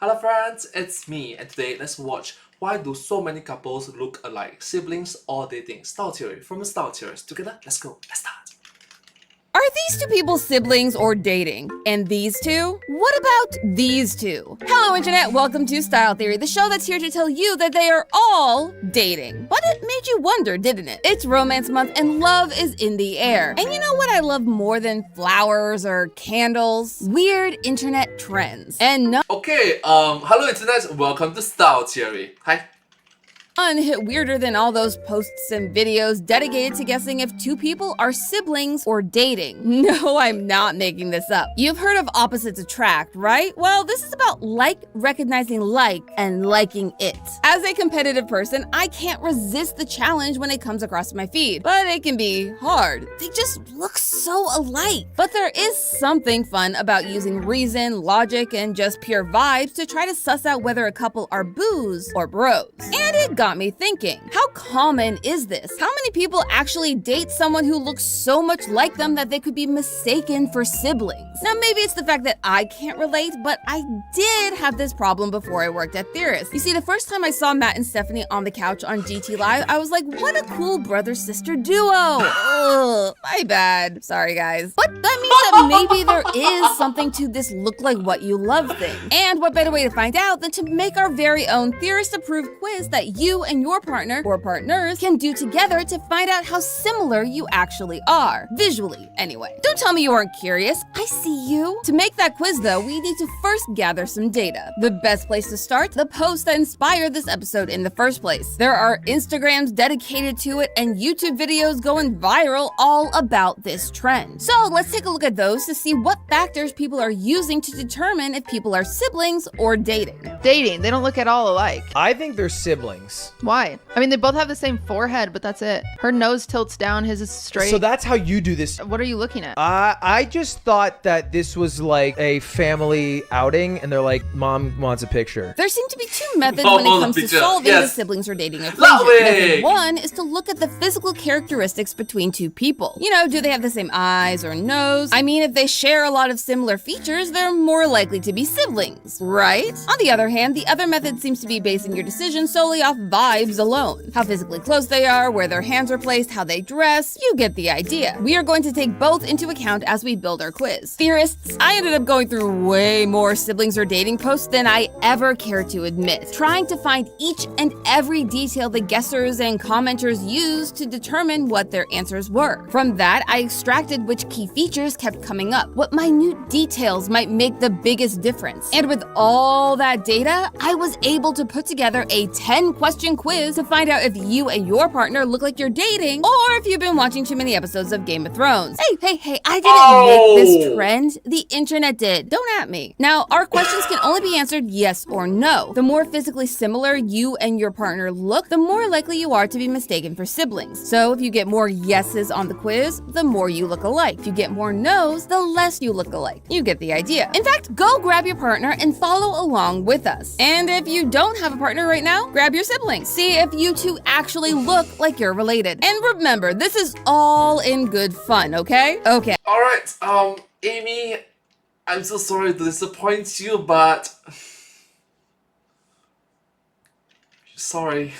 Hello friends, it's me, and today let's watch why do so many couples look alike, siblings or dating. Style theory from Style Theories. Together, let's go. Let's start. Are these two people siblings or dating? And these two? What about these two? Hello Internet, welcome to Style Theory, the show that's here to tell you that they are all dating. But it made you wonder, didn't it? It's romance month and love is in the air. And you know what I love more than flowers or candles? Weird internet trends. And none Hello Internet, welcome to Style Theory. Hi. hit weirder than all those posts and videos dedicated to guessing if two people are siblings or dating. No, I'm not making this up. You've heard of opposites attract, right? Well, this is about recognizing like and liking it. As a competitive person, I can't resist the challenge when it comes across my feed, but it can be hard. They just look so alike. But there is something fun about using reason, logic, and just pure vibes to try to suss out whether a couple are boos or bros. And it got me thinking, how common is this? How many people actually date someone who looks so much like them that they could be mistaken for siblings? Now, maybe it's the fact that I can't relate, but I did have this problem before I worked at Theorist. You see, the first time I saw Matt and Stephanie on the couch on GT Live, I was like, what a cool brother-sister duo. Ugh, my bad. Sorry, guys. But that means that maybe there is something to this look like what you love thing. And what better way to find out than to make our very own Theorist-approved quiz that you and your partner or partners can do together to find out how similar you actually are. Visually, anyway. Don't tell me you aren't curious. I see you. To make that quiz, though, we need to first gather some data. The best place to start? The post that inspired this episode in the first place. There are Instagrams dedicated to it and YouTube videos going viral all about this trend. So let's take a look at those to see what factors people are using to determine if people are siblings or dating. Dating. They don't look at all alike. I think they're siblings. Why? I mean, they both have the same forehead, but that's it. Her nose tilts down, his is straight. So that's how you do this. What are you looking at? I just thought that this was like a family outing and they're like, mom wants a picture. There seem to be two methods when it comes to solving the siblings or dating equation. Lovely. Method one is to look at the physical characteristics between two people. You know, do they have the same eyes or nose? I mean, if they share a lot of similar features, they're more likely to be siblings, right? On the other hand, the other method seems to be basing your decision solely off vibes alone. How physically close they are, where their hands are placed, how they dress, you get the idea. We are going to take both into account as we build our quiz. Theorists, I ended up going through way more siblings or dating posts than I ever cared to admit, trying to find each and every detail the guessers and commenters used to determine what their answers were. From that, I extracted which key features kept coming up, what minute details might make the biggest difference. And with all that data, I was able to put together a 10-question quiz to find out if you and your partner look like you're dating, or if you've been watching too many episodes of Game of Thrones. Hey, I didn't make this trend. The internet did. Don't at me. Now, our questions can only be answered yes or no. The more physically similar you and your partner look, the more likely you are to be mistaken for siblings. So if you get more yeses on the quiz, the more you look alike. If you get more no's, the less you look alike. You get the idea. In fact, go grab your partner and follow along with us. And if you don't have a partner right now, grab your sibling. See if you two actually look like you're related. And remember, this is all in good fun, okay? Okay. Alright, Amy, I'm so sorry to disappoint you, but sorry.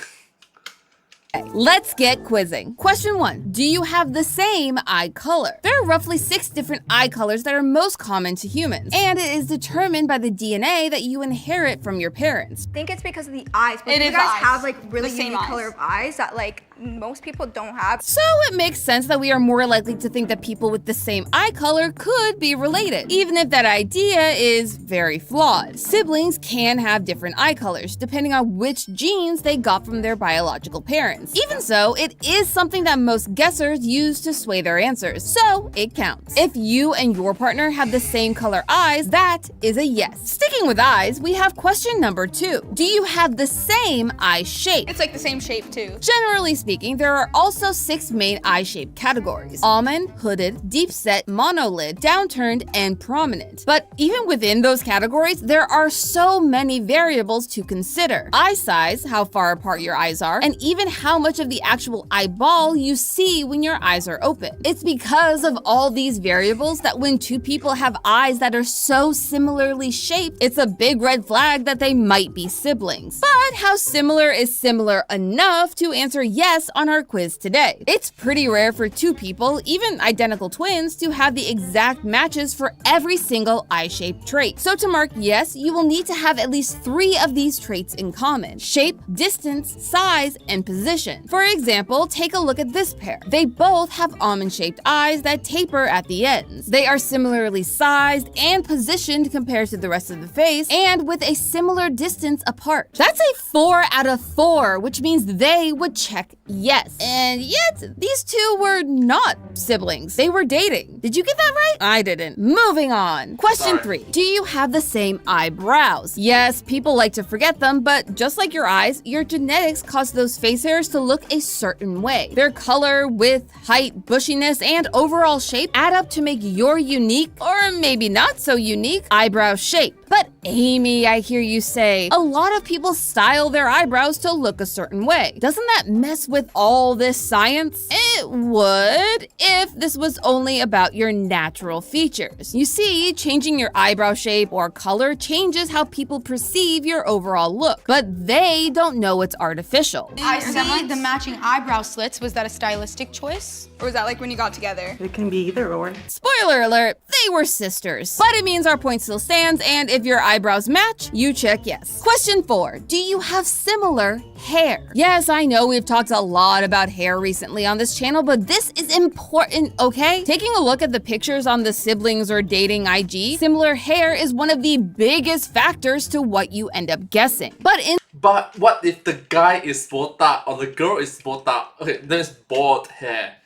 Let's get quizzing. Question 1. Do you have the same eye color? There are roughly 6 different eye colors that are most common to humans, and it is determined by the DNA that you inherit from your parents. I think it's because of the eyes. But you guys have like really unique color of eyes that like most people don't have. So it makes sense that we are more likely to think that people with the same eye color could be related, even if that idea is very flawed. Siblings can have different eye colors, depending on which genes they got from their biological parents. Even so, it is something that most guessers use to sway their answers, so it counts. If you and your partner have the same color eyes, that is a yes. Sticking with eyes, we have question number 2. Do you have the same eye shape? It's like the same shape too. Generally speaking, speaking, there are also 6 main eye shape categories: almond, hooded, deep set, monolid, downturned, and prominent. But even within those categories, there are so many variables to consider. Eye size, how far apart your eyes are, and even how much of the actual eyeball you see when your eyes are open. It's because of all these variables that when two people have eyes that are so similarly shaped, it's a big red flag that they might be siblings. But how similar is similar enough to answer yes on our quiz today? It's pretty rare for two people, even identical twins, to have the exact matches for every single eye-shaped trait. So to mark yes, you will need to have at least 3 of these traits in common: shape, distance, size, and position. For example, take a look at this pair. They both have almond-shaped eyes that taper at the ends. They are similarly sized and positioned compared to the rest of the face, and with a similar distance apart. That's a 4 out of 4, which means they would check yes. And yet, these two were not siblings. They were dating. Did you get that right? I didn't. Moving on. Question 3. Do you have the same eyebrows? Yes, people like to forget them, but just like your eyes, your genetics cause those face hairs to look a certain way. Their color, width, height, bushiness, and overall shape add up to make your unique, or maybe not so unique, eyebrow shape. But Amy, I hear you say, a lot of people style their eyebrows to look a certain way. Doesn't that mess with all this science? It would, if this was only about your natural features. You see, changing your eyebrow shape or color changes how people perceive your overall look, but they don't know it's artificial. I see the matching eyebrow slits. Was that a stylistic choice? Or was that like when you got together? It can be either or. Spoiler alert, they were sisters. But it means our point still stands, and if your eyebrows match, you check yes. Question 4. Do you have similar hair? Yes, I know we've talked a lot about hair recently on this channel, but this is important, okay? Taking a look at the pictures on the siblings or dating IG, similar hair is one of the biggest factors to what you end up guessing. But what if the guy is botak or the girl is botak? Okay, then it's bald hair.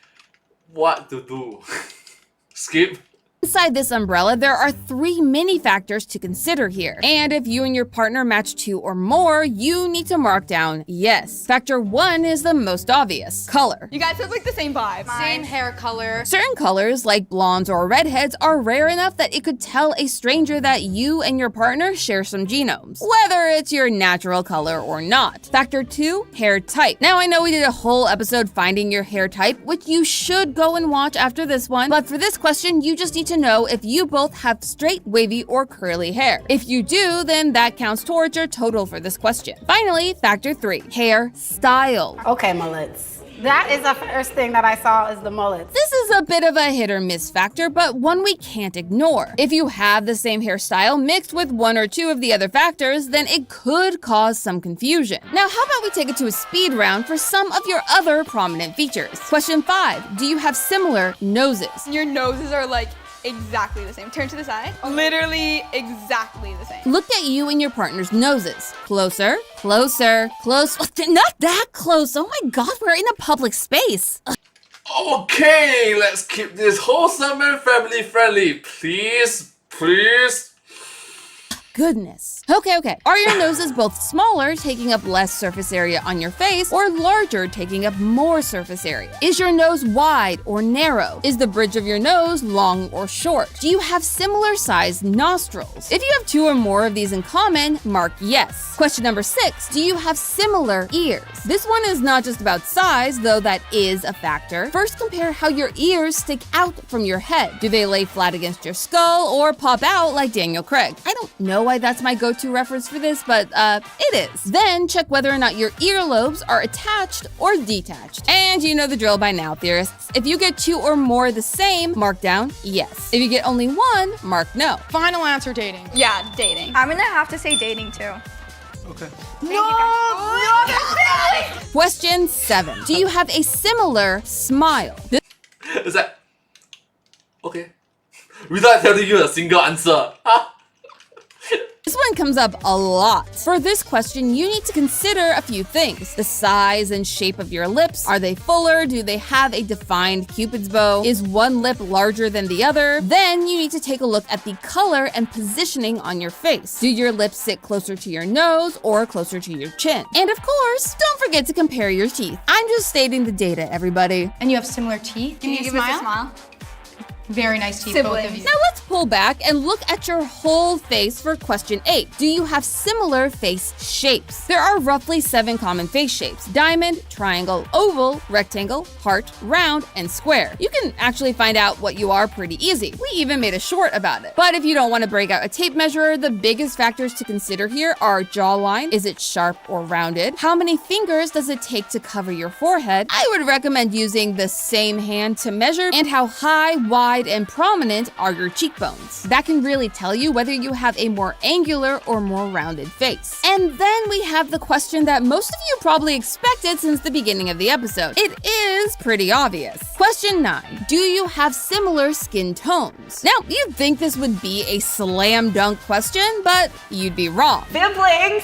What to do? Skip? Inside this umbrella, there are 3 mini factors to consider here. And if you and your partner match 2 or more, you need to mark down yes. Factor 1 is the most obvious: color. You guys have like the same vibe. Same hair color. Certain colors, like blondes or redheads, are rare enough that it could tell a stranger that you and your partner share some genomes, whether it's your natural color or not. Factor 2, hair type. Now, I know we did a whole episode finding your hair type, which you should go and watch after this one, but for this question, you just need to know if you both have straight, wavy, or curly hair. If you do, then that counts towards your total for this question. Finally, factor 3, hair style. Okay, mullets. That is the first thing that I saw is the mullets. This is a bit of a hit or miss factor, but one we can't ignore. If you have the same hairstyle mixed with 1 or 2 of the other factors, then it could cause some confusion. Now, how about we take it to a speed round for some of your other prominent features? Question 5, do you have similar noses? Your noses are like exactly the same. Turn to the side. Literally exactly the same. Look at you and your partner's noses. Closer, closer, close. Not that close. Oh my god, we're in a public space. Okay, let's keep this wholesome and family friendly. Please, please. Goodness. Okay. Are your noses both smaller, taking up less surface area on your face, or larger, taking up more surface area? Is your nose wide or narrow? Is the bridge of your nose long or short? Do you have similar sized nostrils? If you have 2 or more of these in common, mark yes. Question number 6, do you have similar ears? This one is not just about size, though that is a factor. First, compare how your ears stick out from your head. Do they lay flat against your skull or pop out like Daniel Craig? I don't know why that's my go-to reference for this, but it is. Then check whether or not your earlobes are attached or detached. And you know the drill by now, theorists. If you get 2 or more the same, mark down yes. If you get only 1, mark no. Final answer, dating. Yeah, dating. I'm gonna have to say dating too. Okay. Question 7. Do you have a similar smile? Is that okay? Without telling you a single answer. This one comes up a lot. For this question, you need to consider a few things. The size and shape of your lips. Are they fuller? Do they have a defined Cupid's bow? Is one lip larger than the other? Then you need to take a look at the color and positioning on your face. Do your lips sit closer to your nose or closer to your chin? And of course, don't forget to compare your teeth. I'm just stating the data, everybody. And you have similar teeth. Can you give us a smile? Very nice teeth, both of Siblings. you. Now let's pull back and look at your whole face for question 8. Do you have similar face shapes? There are roughly 7 common face shapes: diamond, triangle, oval, rectangle, heart, round, and square. You can actually find out what you are pretty easy. We even made a short about it. But if you don't want to break out a tape measure, the biggest factors to consider here are jawline. Is it sharp or rounded? How many fingers does it take to cover your forehead? I would recommend using the same hand to measure, and how high, wide, and prominent are your cheekbones. That can really tell you whether you have a more angular or more rounded face. And then we have the question that most of you probably expected since the beginning of the episode. It is pretty obvious. Question 9. Do you have similar skin tones? Now, you'd think this would be a slam dunk question, but you'd be wrong. Siblings.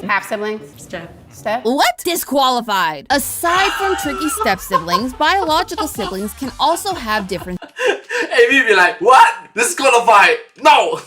Half siblings. Step. What? Disqualified. Aside from tricky step siblings, biological siblings can also have different Amy be like, what? Disqualified. No.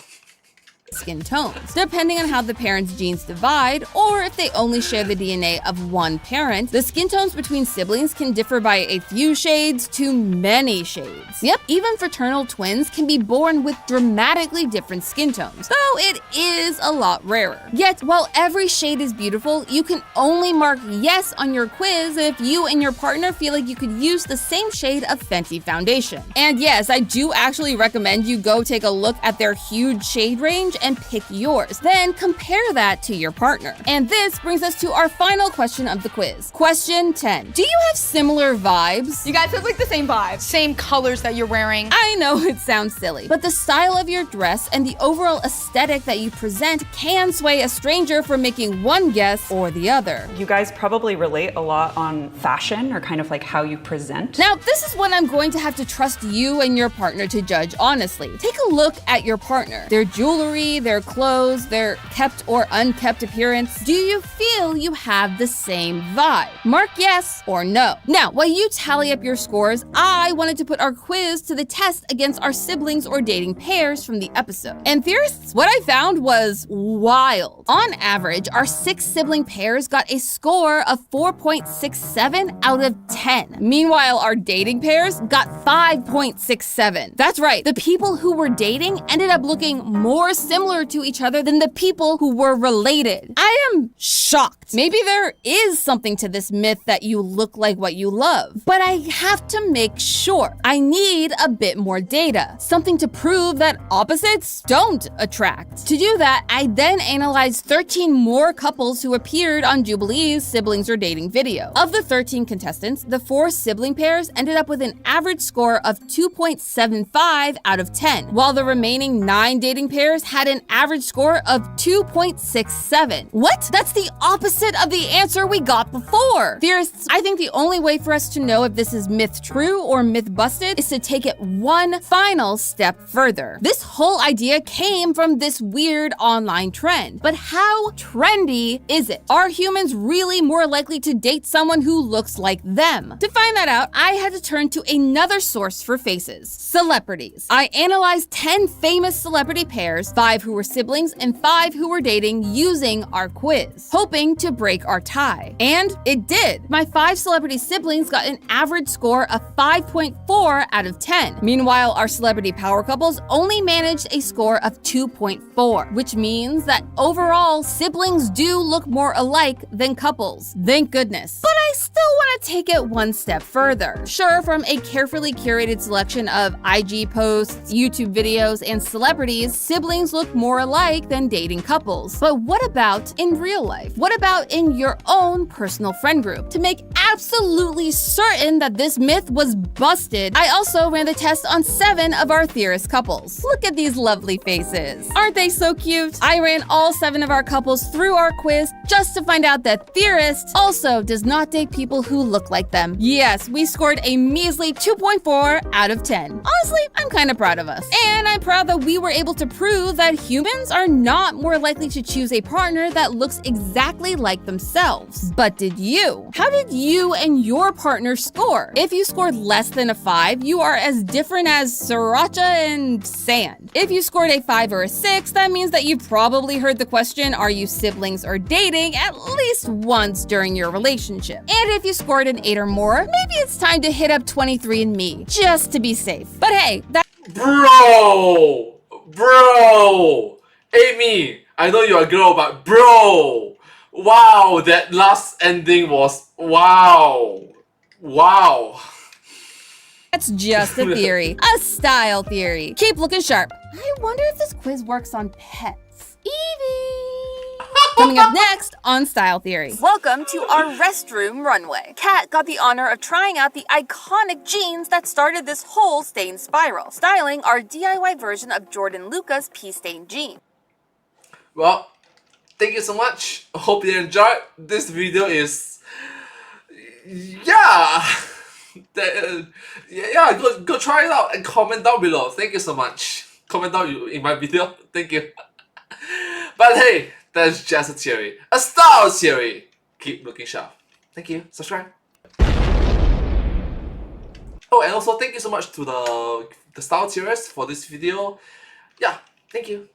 skin tones, depending on how the parents' genes divide, or if they only share the DNA of one parent. The skin tones between siblings can differ by a few shades to many shades. Yep, even fraternal twins can be born with dramatically different skin tones, though it is a lot rarer. Yet, while every shade is beautiful, you can only mark yes on your quiz if you and your partner feel like you could use the same shade of Fenty foundation. And yes, I do actually recommend you go take a look at their huge shade range and pick yours. Then compare that to your partner. And this brings us to our final question of the quiz. Question 10. Do you have similar vibes? You guys have like the same vibes. Same colors that you're wearing. I know it sounds silly, but the style of your dress and the overall aesthetic that you present can sway a stranger from making one guess or the other. You guys probably relate a lot on fashion or kind of like how you present. Now, this is when I'm going to have to trust you and your partner to judge honestly. Take a look at your partner, their jewelry, their clothes, their kept or unkept appearance. Do you feel you have the same vibe? Mark yes or no. Now, while you tally up your scores, I wanted to put our quiz to the test against our siblings or dating pairs from the episode. And theorists, what I found was wild. On average, our 6 sibling pairs got a score of 4.67 out of 10. Meanwhile, our dating pairs got 5.67. That's right, the people who were dating ended up looking more similar to each other than the people who were related. I am shocked. Maybe there is something to this myth that you look like what you love, but I have to make sure. I need a bit more data, something to prove that opposites don't attract. To do that, I then analyzed 13 more couples who appeared on Jubilee's Siblings Or Dating video. Of the 13 contestants, the 4 sibling pairs ended up with an average score of 2.75 out of 10, while the remaining 9 dating pairs had an average score of 2.67. What? That's the opposite of the answer we got before. Theorists, I think the only way for us to know if this is myth true or myth busted is to take it one final step further. This whole idea came from this weird online trend. But how trendy is it? Are humans really more likely to date someone who looks like them? To find that out, I had to turn to another source for faces: celebrities. I analyzed 10 famous celebrity pairs, 5 who were siblings and 5 who were dating, using our quiz, hoping to break our tie. And it did. My 5 celebrity siblings got an average score of 5.4 out of 10. Meanwhile, our celebrity power couples only managed a score of 2.4, which means that overall, siblings do look more alike than couples. Thank goodness. But I still want to take it one step further. Sure, from a carefully curated selection of IG posts, YouTube videos, and celebrities, siblings look more alike than dating couples. But what about in real life? What about out in your own personal friend group. To make absolutely certain that this myth was busted, I also ran the test on 7 of our theorist couples. Look at these lovely faces. Aren't they so cute? I ran all 7 of our couples through our quiz just to find out that theorist also does not date people who look like them. Yes, we scored a measly 2.4 out of 10. Honestly, I'm kind of proud of us. And I'm proud that we were able to prove that humans are not more likely to choose a partner that looks exactly like themselves. But did you? How did you and your partner score? If you scored less than a 5, you are as different as sriracha and sand. If you scored a 5 or a 6, that means that you probably heard the question, are you siblings or dating, at least once during your relationship. And if you scored an 8 or more, maybe it's time to hit up 23andMe, just to be safe. But hey, Bro! Amy, I know you're a girl, but bro! Wow, that last ending was wow! that's just a theory, a style theory. Keep looking sharp. I wonder if this quiz works on pets. Evie! Coming up next on Style Theory. Welcome to our restroom runway. Kat got the honor of trying out the iconic jeans that started this whole stain spiral, styling our DIY version of Jordan Lucas pea-stained jean. Well, thank you so much. Hope you enjoyed. This video is... yeah! Go try it out and comment down below. Thank you so much. Comment down in my video. Thank you. But hey, that's just a theory. A style theory. Keep looking sharp. Thank you. Subscribe. Oh, and also thank you so much to the style theorists for this video. Yeah, thank you.